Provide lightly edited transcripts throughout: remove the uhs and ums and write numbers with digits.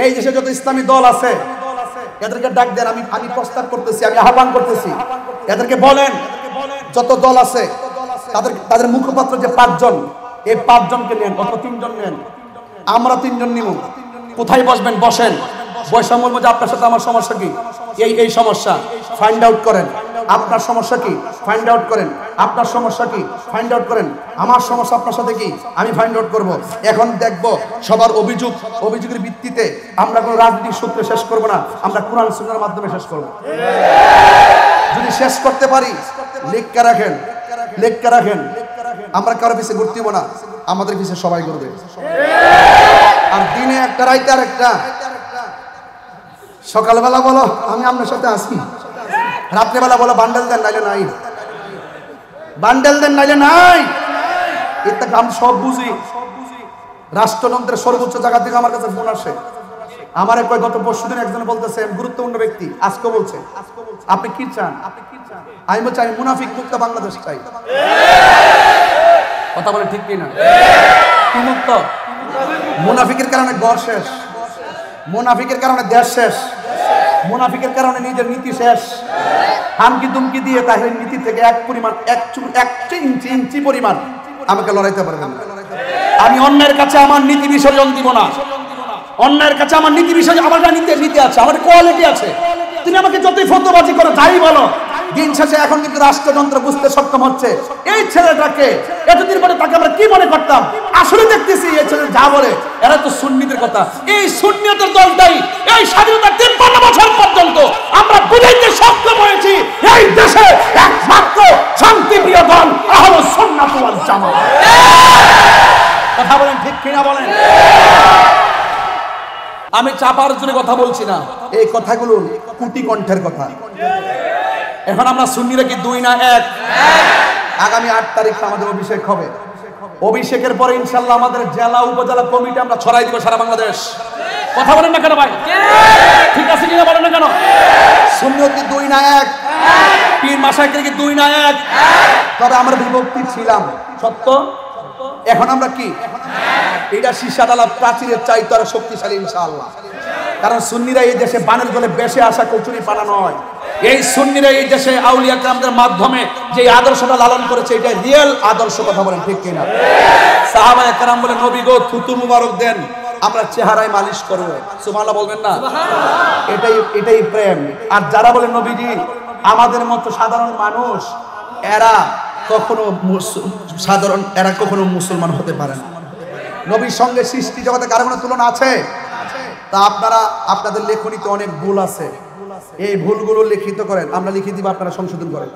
এই দেশে যত ইসলামী দল আছে এদেরকে ডাক দেন। আমি প্রস্তাব করতেছি, আমি আহ্বান করতেছি, এদেরকে বলেন যত দল আছে তাদের মুখপাত্র যে 5 জন, এই 5 জনকে নেন অথবা 3 জন নেন, আমরা 3 জন নিব। কোথায় বসবেন? বসেন, বৈষম্য বলবো যে আপনার সাথে আমার সমস্যা কি, এই সমস্যা ফাইন্ড আউট করেন। আপনার সমস্যা কি ফাইন্ড আউট করেন, আপনার সমস্যা কি ফাইন্ড আউট করেন, আমার সমস্যা আপনার সাথে কি আমি ফাইন্ড আউট করব। এখন দেখব সবার অভিযোগের ভিত্তিতে আমরা কোনো রাজনৈতিক সূত্রে শেষ করব না, আমরা কোরআন সুন্নাহর মাধ্যমে শেষ করব। যদি শেষ করতে পারি লিখকে রাখেন, আমরা কারো পিছে ঘুরতে হবো না, আমাদের পিছে সবাই করবে। আর দিনে একটা রাইতে আর একটা, সকালবেলা বলো আমি আপনার সাথে আসি, রাত্রেবেলা বলো বান্ডেল দেন নাইলে নাই, বান্ডেল দেন নাইলে নাই। এটা আমি সব বুঝি। রাষ্ট্রযন্ত্রের সর্বোচ্চ জায়গা থেকে আমার কাছে ফোন আসে, আমার কয় গত পরশুদিন একজন বলতেছে, গুরুত্বপূর্ণ ব্যক্তি, আজকে বলছে আপনি কি চান? আমি বলছি আমি মুনাফিক মুক্ত বাংলাদেশ চাই। কথা বলে ঠিক কিনা? কি মুক্ত? মুনাফিকের কারণে ঘর শেষ, মুনাফিকের কারণে দেশ শেষ, মুনাফিকের কারণে নিজের নীতি শেষ। হামকি দুমকি দিয়ে তাহলে নীতি থেকে এক ইঞ্চি পরিমাণ আমাকে লড়াইতে পারবেন না। আমি অন্যের কাছে আমার নীতি বিসর্জন দিব না, অন্যের কাছে আমার নীতি বিসর্জন, আমার নীতি আছে, আমার কোয়ালিটি আছে। তুমি আমাকে যতই ফতোয়াবাজি করো যাই বলো, দিন শেষে এখন কিন্তু রাষ্ট্রযন্ত্র বুঝতে সক্ষম হচ্ছে এই ছেলেটাকে, এতদিন পরে তাকে আমরা কি মনে করতাম, আসলে দেখতেছি এই ছেলে যা বলে এরা তো সুন্নিদের কথা। এই সুন্নিয়তের দলটাই এই স্বাধীনতার 53 বছর পর্যন্ত আমরা বুঝাইতে সক্ষম হয়েছি এই দেশে একমাত্র শান্তিপ্রিয় দল আহলুস সুন্নাত ওয়াল জামাত। কথা বলেন ঠিক কিনা বলেন? আমি চাপার জন্য কথা বলছি না, এই কথাগুলো কুটি কণ্ঠের কথা। এখন আমরা সুন্নিরা কি 2 না 1? আগামী 8 তারিখ আমাদের অভিষেক হবে। অভিষেকের পরে ইনশাআল্লাহ আমাদের জেলা উপজেলা কমিটি আমরা ছড়াই দিব সারা বাংলাদেশ। কথা বলেন না কেন ভাই? ঠিক আছে কিনা বলেন না কেন? সুন্নিয়ত কি 2 না 1? পীর মাশায়েখের কি 2 না 1? তবে আমরা বিভক্তি ছিলাম, সত্য। এখন আমরা কি? এটা সীসাডালা প্রাচীরের চাইতে আরো শক্তিশালী ইনশাআল্লাহ। কারণ সুন্নিরা এই দেশে বানের জলে বেশে আসা কচুরি পানা নয়। এই সুন্নিরা এই দেশে আউলিয়া কেরামদের মাধ্যমে যে আদর্শটা লালন করেছে, এটা রিয়েল আদর্শ। কথা বলেন ঠিক কিনা? সাহাবায়ে কেরাম বলে নবী গো থুতু মুবারক দেন, আমরা চেহারায় মালিশ করব। সুবহানাল্লাহ বলবেন না? এটাই প্রেম। আর যারা বলে নবীজি আমাদের মতো সাধারণ মানুষ, এরা কখনো মুসলমান হতে পারে না। নবীর সঙ্গে সৃষ্টি জগতে কারো কোনো তুলনা আছে? তা আপনারা আপনাদের লেখনীতে অনেক ভুল আছে, এই ভুলগুলো লিখিত করেন, আমরা লিখে দিব, আপনারা সংশোধন করেন।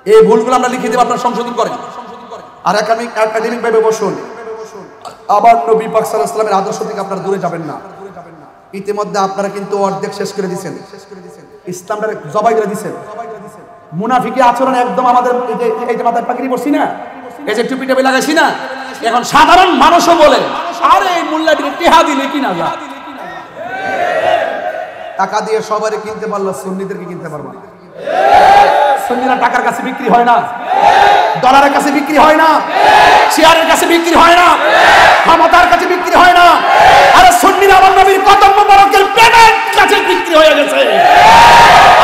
এই ভুলগুলো আমরা লিখে দিব, আপনারা সংশোধন করেন। আর একাডেমিক ভাবে বসুন। আবার নবী পাক সাল্লাল্লাহু আলাইহি ওয়াসাল্লামের আদর্শ থেকে আপনারা দূরে যাবেন না। ইতিমধ্যে আপনারা কিন্তু অর্ধেক শেষ করে দিয়েছেন, ইসলামটা জবাই করে দিয়েছেন। মুনাফিকি আচরণ একদম আমাদের এই যে মাথায় পাগড়ি পরছি না, এই যে টুপি টাপি লাগাইছি না, এখন সাধারণ মানুষও বলে আরে এই মোল্লাটিকে টেহা দিলে কিনা যায়, টাকা দিয়ে সবারই কিনতে পারলো, সুন্নিদেরকে কিনতে পারবো না। সুন্নিরা টাকার কাছে বিক্রি হয় না, ডলারের কাছে বিক্রি হয় না, শেয়ারের কাছে বিক্রি হয় না, ক্ষমতার কাছে বিক্রি হয় না। আরে সুন্নিরা আমার নবীর কদম মোবারকের প্রেমের কাছে বিক্রি হয়ে গেছে।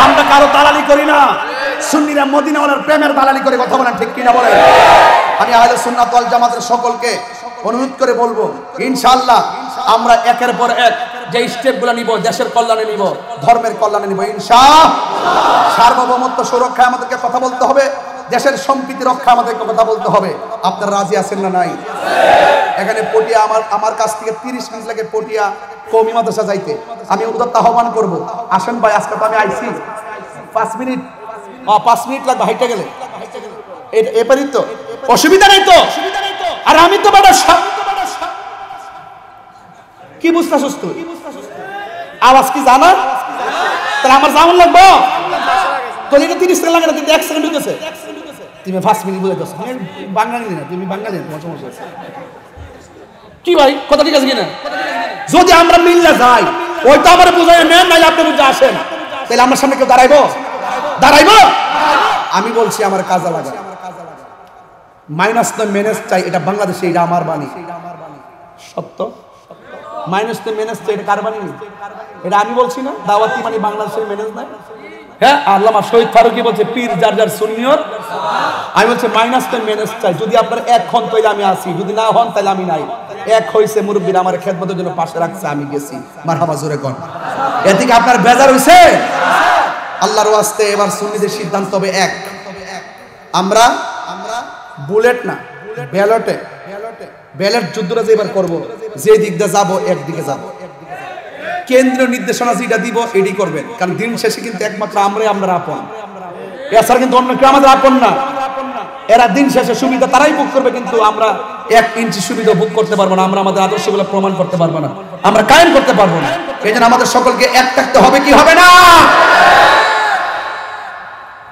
আমরা কারো দালালি করি না, সুন্নিরা মদিনাওয়ালার প্রেমের দালালি করে। কথা বলেন ঠিক কিনা বলেন? আমি আহলে সুন্নাত ওয়াল জামাতের সকলকে অনুরোধ করে বলবো, ইনশাআল্লাহ আমরা একের পর এক যে স্টেপগুলো নিব, দেশের কল্যাণে নিব, ধর্মের কল্যাণে নিব ইনশাআল্লাহ। সার্বভৌমত্ব সুরক্ষায় আমাদেরকে কথা বলতে হবে, দেশের সম্প্রীতি রক্ষা আমাদেরকে কথা বলতে হবে। আপনারা রাজি আছেন না নাই? এখানে পটিয়া আমার কাছ থেকে 30 মিনিট লাগে পটিয়া কওমি মাদ্রাসা যাইতে। আমি উদাত্ত আহ্বান করব, আসেন ভাই, আজকে তো আমি আইছি 5 মিনিট 5 মিনিট লাগবে হাইটে গেলে, এপারই তো অসুবিধা নেই তো। আর আমি তো বড় কি বুঝতেছস তুই? আওয়াজ কি জানা? তাহলে আমার জামান লাগবো তো, এটা 30 সেকেন্ড লাগে না, 1 সেকেন্ড হইতেছে। তুমি 5 মিনিট বুঝাইতেছ, বাঙালি না, তুমি বাঙালি, তোমার সমস্যা আছে কি ভাই? কথা ঠিক আছে কিনা? যদি আমরা মিললে যাই, ওইটা আমার বুঝাই নেন, নাই আপনি বুঝে আসেন, তাহলে আমার সামনে কেউ দাঁড়াইবো? আমি বলছি আমার কাজে লাগা, মাইনাস নয় মেনেস চাই, এটা বাংলাদেশে, এটা আমার বাণী, সত্য। মাইনাস তো ম্যানেজ তো এটা কারবানি, এটা আমি বলছি না, দাওয়াতি মানে বাংলাদেশের ম্যানেজ নাই। হ্যাঁ, আল্লামা শহীদ ফারুকী বলছে পীর যার যার সুন্নিয়ত। আমি বলছি মাইনাস তো ম্যানেজ চাই, যদি আপনার এক হন তাইলে আমি আসি, যদি না হন তাইলে আমি নাই। এক হইছে মুরব্বীরা আমার খেদমতের জন্য পাশে রাখছে, আমি গেছি, মারহাবা জোরে কোন। এদিকে আপনার বেজার হইছে? আল্লাহর ওয়াস্তে এবার সুন্নিদের সিদ্ধান্ত হবে এক, আমরা বুলেট না ব্যালট যুদ্ধটা যে এবার করবো, যে দিক দিয়ে যাবো একদিকে যাবো, কেন্দ্রীয় নির্দেশনা যেটা দিব এটি করবেন, কারণ দিন শেষে কিন্তু একমাত্র আমরা আপন, এছাড়া কিন্তু অন্য কেউ আমাদের আপন না। এরা দিন শেষে সুবিধা তারাই ভোগ করবে, কিন্তু আমরা 1 ইঞ্চি সুবিধা ভোগ করতে পারবো না, আমরা আমাদের আদর্শগুলো প্রমাণ করতে পারবো না, আমরা কায়েম করতে পারবো না। এই জন্য আমাদের সকলকে এক থাকতে হবে, কি হবে না?